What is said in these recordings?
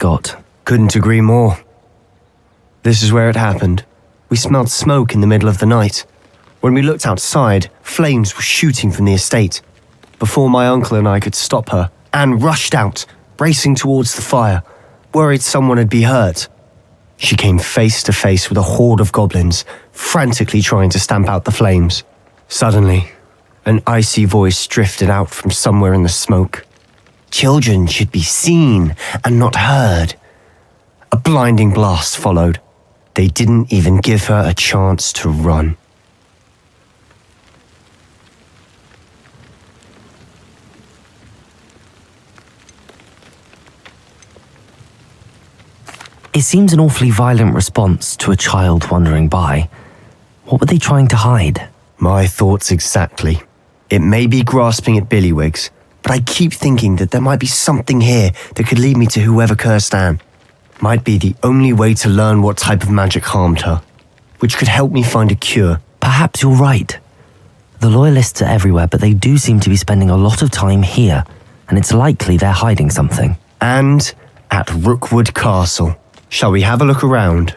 got. Couldn't agree more. This is where it happened. We smelled smoke in the middle of the night. When we looked outside, flames were shooting from the estate. Before my uncle and I could stop her, Anne rushed out, racing towards the fire, worried someone had been hurt. She came face to face with a horde of goblins, frantically trying to stamp out the flames. Suddenly, an icy voice drifted out from somewhere in the smoke. Children should be seen and not heard. A blinding blast followed. They didn't even give her a chance to run. It seems an awfully violent response to a child wandering by. What were they trying to hide? My thoughts exactly. It may be grasping at billywhigs, but I keep thinking that there might be something here that could lead me to whoever cursed Anne. Might be the only way to learn what type of magic harmed her, which could help me find a cure. Perhaps you're right. The loyalists are everywhere, but they do seem to be spending a lot of time here, and it's likely they're hiding something. And at Rookwood Castle. Shall we have a look around?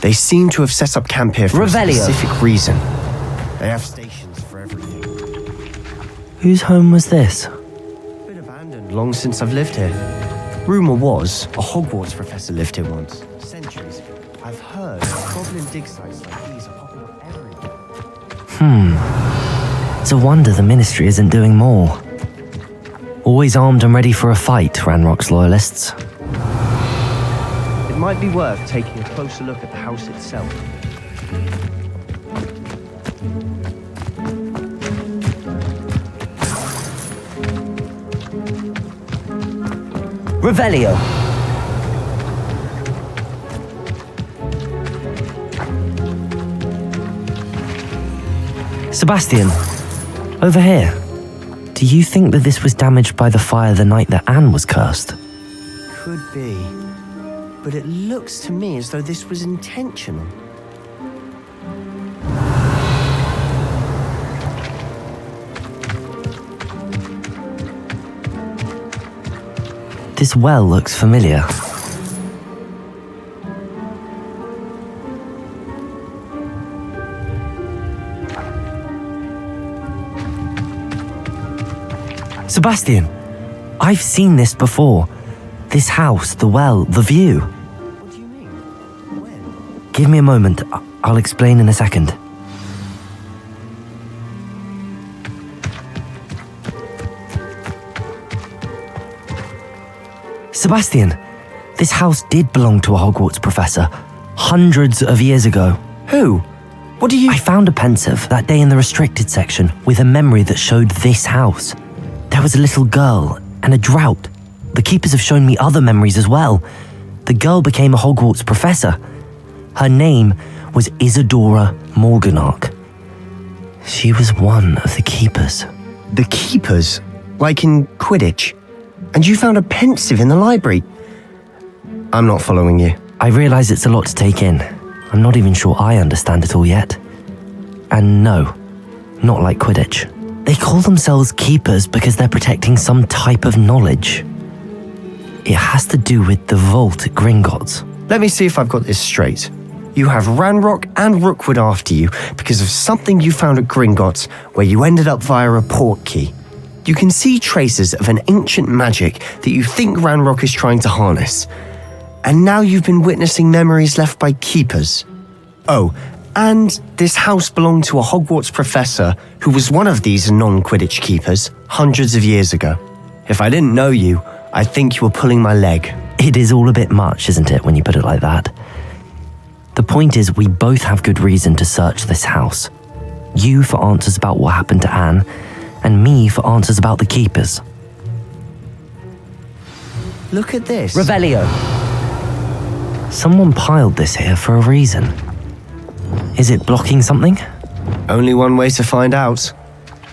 They seem to have set up camp here for a specific reason. They have stations for everything. Whose home was this? Been abandoned long since I've lived here. Rumour was a Hogwarts professor lived here once, centuries ago. I've heard goblin dig sites like these are popping up everywhere. It's a wonder the Ministry isn't doing more. Always armed and ready for a fight, Ranrock's loyalists. It might be worth taking a closer look at the house itself. Revelio! Sebastian, over here. Do you think that this was damaged by the fire the night that Anne was cursed? Could be. But it looks to me as though this was intentional. This well looks familiar. Sebastian, I've seen this before. This house, the well, the view. What do you mean? When? Give me a moment. I'll explain in a second. Sebastian, this house did belong to a Hogwarts professor, hundreds of years ago. Who? What do you... I found a pensive that day in the restricted section with a memory that showed this house. There was a little girl and a drought. The keepers have shown me other memories as well. The girl became a Hogwarts professor. Her name was Isadora Morganach. She was one of the keepers. The keepers? Like in Quidditch? And you found a pensive in the library? I'm not following you. I realize it's a lot to take in. I'm not even sure I understand it all yet. And no, not like Quidditch. They call themselves keepers because they're protecting some type of knowledge. It has to do with the vault at Gringotts. Let me see if I've got this straight. You have Ranrock and Rookwood after you because of something you found at Gringotts where you ended up via a portkey. You can see traces of an ancient magic that you think Ranrock is trying to harness. And now you've been witnessing memories left by keepers. Oh, and this house belonged to a Hogwarts professor who was one of these non-Quidditch keepers hundreds of years ago. If I didn't know you, I'd think you were pulling my leg. It is all a bit much, isn't it, when you put it like that? The point is, we both have good reason to search this house. You for answers about what happened to Anne, and me for answers about the keepers. Look at this. Revelio. Someone piled this here for a reason. Is it blocking something? Only one way to find out.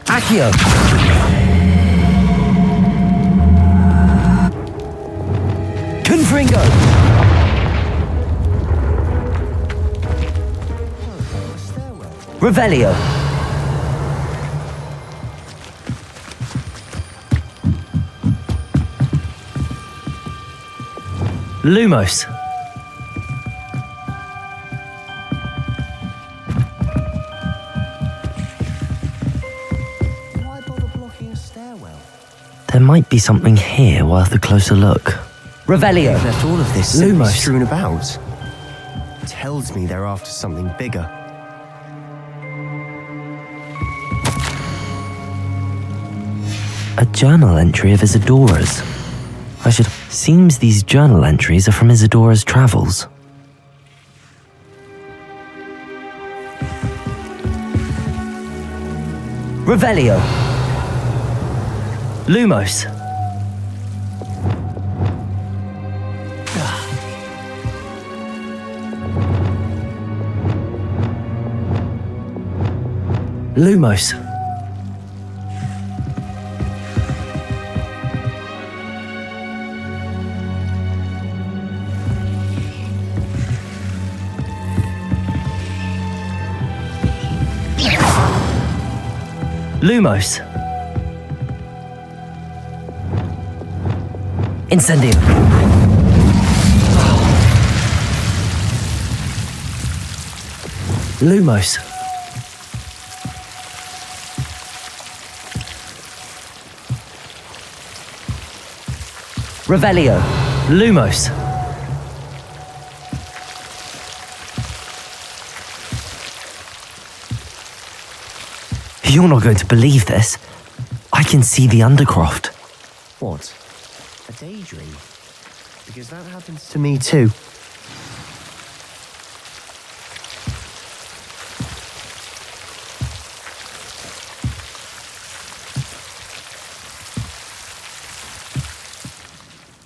Accio! Confringo! Revelio! Lumos. Why bother blocking a stairwell? There might be something here worth a closer look. Revelio. They've left all of this simply Lumos. strewn about. Tells me they're after something bigger. A journal entry of Isadora's. Seems these journal entries are from Isadora's travels. Revelio. Lumos. Lumos. Lumos. Incendio. Lumos. Revelio. Lumos. You're not going to believe this. I can see the Undercroft. What? A daydream? Because that happens to me too.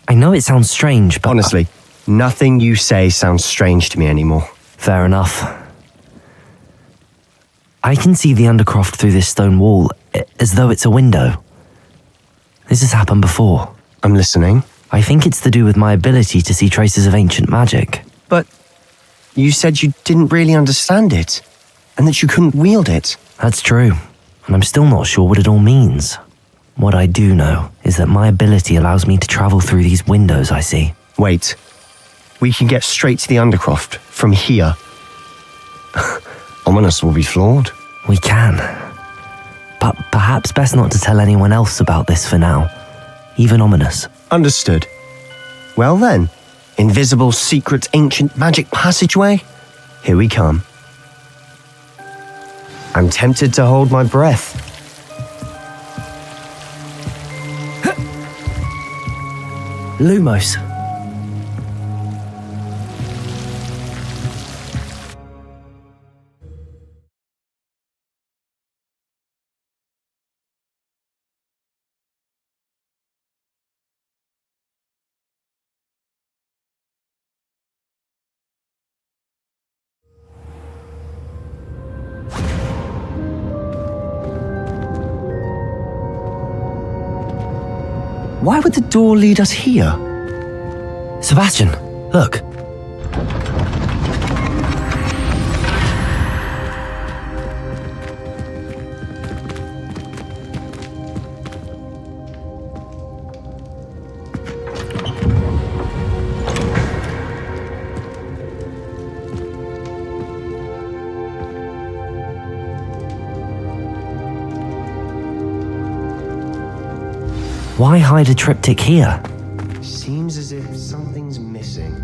I know it sounds strange, but... Honestly, nothing you say sounds strange to me anymore. Fair enough. I can see the Undercroft through this stone wall, as though it's a window. This has happened before. I'm listening. I think it's to do with my ability to see traces of ancient magic. But you said you didn't really understand it, and that you couldn't wield it. That's true, and I'm still not sure what it all means. What I do know is that my ability allows me to travel through these windows I see. Wait. We can get straight to the Undercroft from here. Ominous will be flawed. We can. But perhaps best not to tell anyone else about this for now. Even Ominous. Understood. Well then, invisible, secret, ancient magic passageway? Here we come. I'm tempted to hold my breath. Lumos. Why would the door lead us here? Sebatian, look. Why hide a triptych here? Seems as if something's missing.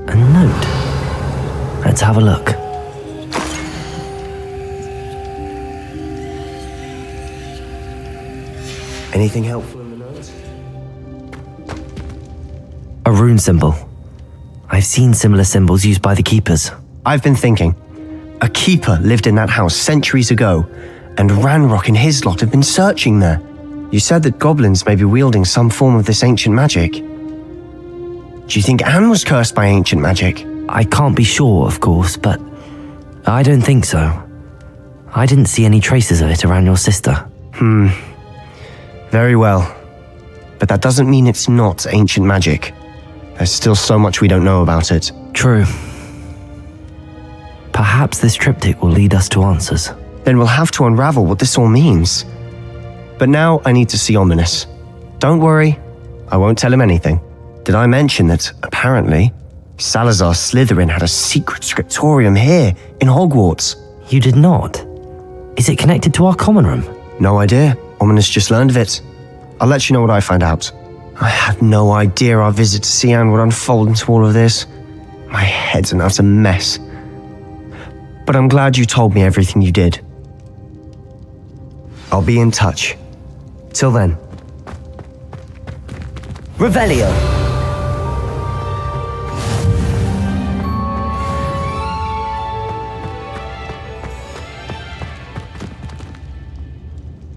A note. Let's have a look. Anything helpful in the note? A rune symbol. I've seen similar symbols used by the keepers. I've been thinking. A keeper lived in that house centuries ago, and Ranrock and his lot have been searching there. You said that goblins may be wielding some form of this ancient magic. Do you think Anne was cursed by ancient magic? I can't be sure, of course, but I don't think so. I didn't see any traces of it around your sister. Very well. But that doesn't mean it's not ancient magic. There's still so much we don't know about it. True. Perhaps this triptych will lead us to answers. Then we'll have to unravel what this all means. But now I need to see Ominous. Don't worry, I won't tell him anything. Did I mention that, apparently, Salazar Slytherin had a secret scriptorium here in Hogwarts? You did not? Is it connected to our common room? No idea. Ominous just learned of it. I'll let you know what I find out. I had no idea our visit to Cian would unfold into all of this. My head's an utter mess. But I'm glad you told me everything you did. I'll be in touch. Till then. Revelio!